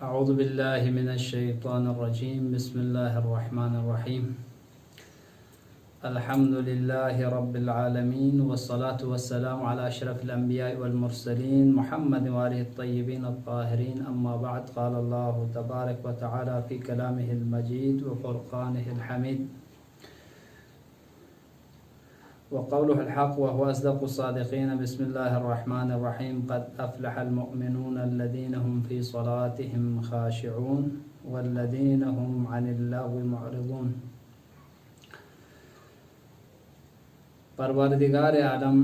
اعوذ باللہ من الشیطان الرجیم بسم اللہ الرحمن الرحیم الحمد للہ رب العالمین والصلاة والسلام علی اشرف الانبیاء والمرسلین محمد وآلہ الطیبین الطاہرین اما بعد قال اللہ تبارک وتعالی فی کلامہ المجید وفرقانہ الحمید وقوله الحق وهو أصدق الصادقين بسم الله الرحمن الرحيم قد أفلح المؤمنون الذين هم في صلاتهم خاشعون والذين هم عن اللغو معرضون۔ پروردگار عالم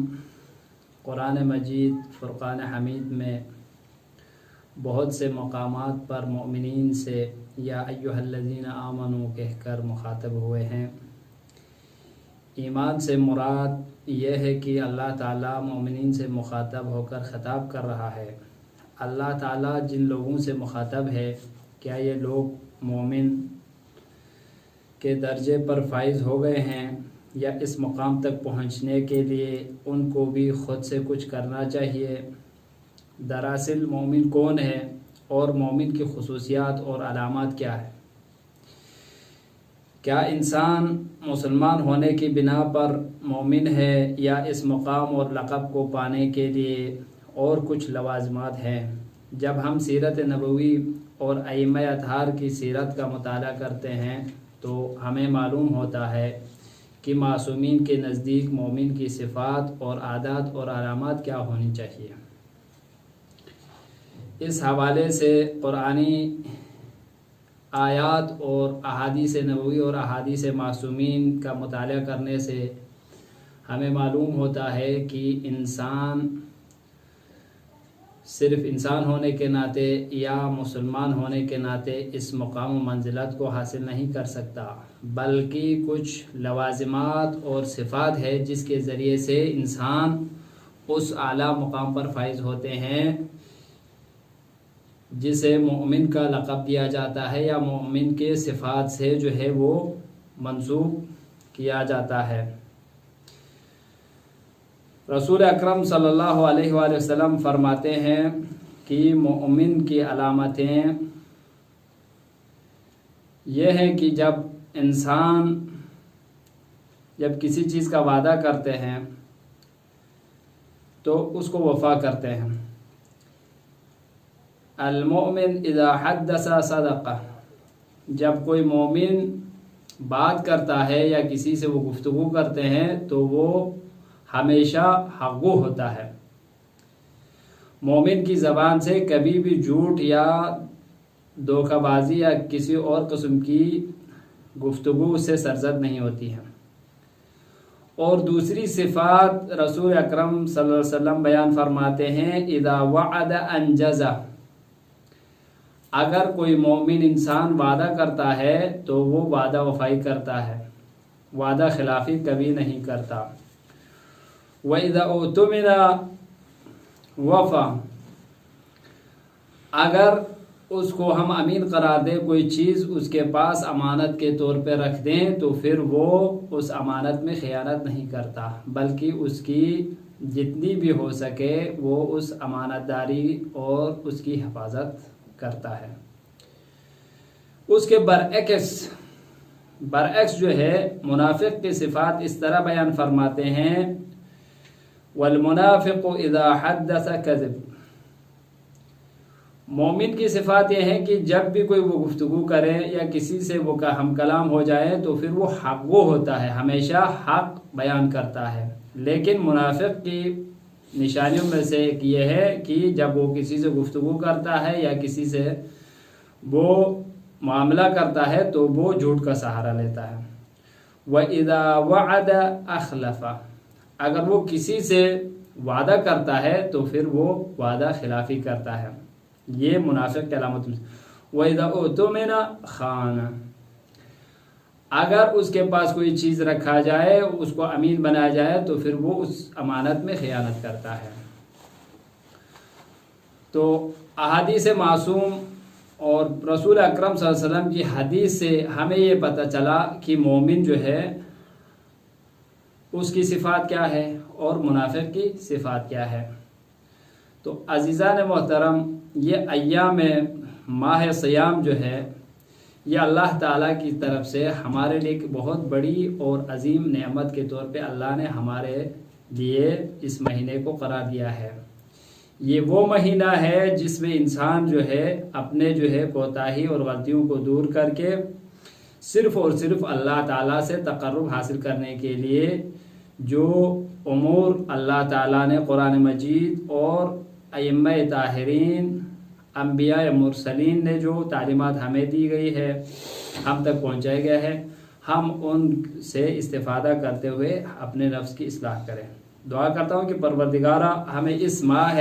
قرآن مجید فرقان حمید میں بہت سے مقامات پر مؤمنین سے یا ایھا الذین آمنوا کہہ کر مخاطب ہوئے ہیں۔ ایمان سے مراد یہ ہے کہ اللہ تعالیٰ مومنین سے مخاطب ہو کر خطاب کر رہا ہے۔ اللہ تعالیٰ جن لوگوں سے مخاطب ہے، کیا یہ لوگ مومن کے درجے پر فائز ہو گئے ہیں، یا اس مقام تک پہنچنے کے لیے ان کو بھی خود سے کچھ کرنا چاہیے؟ دراصل مومن کون ہے اور مومن کی خصوصیات اور علامات کیا ہے؟ کیا انسان مسلمان ہونے کی بنا پر مومن ہے، یا اس مقام اور لقب کو پانے کے لیے اور کچھ لوازمات ہیں؟ جب ہم سیرت نبوی اور ائمہ اطہار کی سیرت کا مطالعہ کرتے ہیں تو ہمیں معلوم ہوتا ہے کہ معصومین کے نزدیک مومن کی صفات اور عادات اور علامات کیا ہونی چاہیے۔ اس حوالے سے قرآنی آیات اور احادیث نبوی اور احادیث معصومین کا مطالعہ کرنے سے ہمیں معلوم ہوتا ہے کہ انسان صرف انسان ہونے کے ناطے یا مسلمان ہونے کے ناطے اس مقام و منزلت کو حاصل نہیں کر سکتا، بلکہ کچھ لوازمات اور صفات ہے جس کے ذریعے سے انسان اس اعلیٰ مقام پر فائز ہوتے ہیں، جسے مومن کا لقب دیا جاتا ہے یا مومن کے صفات سے جو ہے وہ منسوب کیا جاتا ہے۔ رسول اکرم صلی اللہ علیہ وآلہ وسلم فرماتے ہیں کہ مومن کی علامتیں یہ ہیں کہ جب کسی چیز کا وعدہ کرتے ہیں تو اس کو وفا کرتے ہیں۔ المؤمن اذا حدث صدق، جب کوئی مومن بات کرتا ہے یا کسی سے وہ گفتگو کرتے ہیں تو وہ ہمیشہ حقگو ہوتا ہے۔ مومن کی زبان سے کبھی بھی جھوٹ یا دھوکہ بازی یا کسی اور قسم کی گفتگو اس سے سرزد نہیں ہوتی ہے۔ اور دوسری صفات رسول اکرم صلی اللہ علیہ وسلم بیان فرماتے ہیں اذا وعد انجز، اگر کوئی مومن انسان وعدہ کرتا ہے تو وہ وعدہ وفائی کرتا ہے، وعدہ خلافی کبھی نہیں کرتا۔ وَإِذَا اؤْتُمِنَ وَفَى، اگر اس کو ہم امین قرار دیں، کوئی چیز اس کے پاس امانت کے طور پہ رکھ دیں تو پھر وہ اس امانت میں خیانت نہیں کرتا، بلکہ اس کی جتنی بھی ہو سکے وہ اس امانت داری اور اس کی حفاظت کرتا ہے۔ اس کے برعکس جو ہے منافق کی صفات اس طرح بیان فرماتے ہیں والمنافق اذا حدث کذب، مومن کی صفات یہ ہے کہ جب بھی کوئی وہ گفتگو کرے یا کسی سے وہ ہم کلام ہو جائے تو پھر وہ حقگو ہوتا ہے، ہمیشہ حق بیان کرتا ہے۔ لیکن منافق کی نشانیوں میں سے ایک یہ ہے کہ جب وہ کسی سے گفتگو کرتا ہے یا کسی سے وہ معاملہ کرتا ہے تو وہ جھوٹ کا سہارا لیتا ہے۔ وَإِذَا وَعَدَ أَخْلَفَ، اگر وہ کسی سے وعدہ کرتا ہے تو پھر وہ وعدہ خلافی کرتا ہے، یہ منافق کی علامت میں۔ وَإِذَا اؤْتُمِنَ خَانَ، اگر اس کے پاس کوئی چیز رکھا جائے، اس کو امین بنایا جائے تو پھر وہ اس امانت میں خیانت کرتا ہے۔ تو احادیث معصوم اور رسول اکرم صلی اللہ علیہ وسلم کی حدیث سے ہمیں یہ پتہ چلا کہ مومن جو ہے اس کی صفات کیا ہے اور منافق کی صفات کیا ہے۔ تو عزیزان محترم، یہ ایام ماہ سیام جو ہے یہ اللہ تعالیٰ کی طرف سے ہمارے لیے ایک بہت بڑی اور عظیم نعمت کے طور پہ اللہ نے ہمارے لیے اس مہینے کو قرار دیا ہے۔ یہ وہ مہینہ ہے جس میں انسان جو ہے اپنے جو ہے کوتاہی اور غلطیوں کو دور کر کے صرف اور صرف اللہ تعالیٰ سے تقرب حاصل کرنے کے لیے جو امور اللہ تعالیٰ نے قرآن مجید اور ائمہ طاہرین انبیاء مرسلین نے جو تعلیمات ہمیں دی گئی ہے، ہم تک پہنچایا گیا ہے، ہم ان سے استفادہ کرتے ہوئے اپنے نفس کی اصلاح کریں۔ دعا کرتا ہوں کہ پروردگارہ ہمیں اس ماہ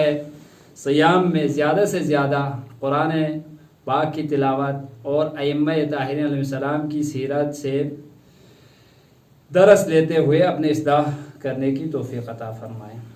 سیام میں زیادہ سے زیادہ قرآن پاک کی تلاوت اور ائمہ طاہرین علیہ السلام کی سیرت سے درس لیتے ہوئے اپنے اصلاح کرنے کی توفیق عطا فرمائیں۔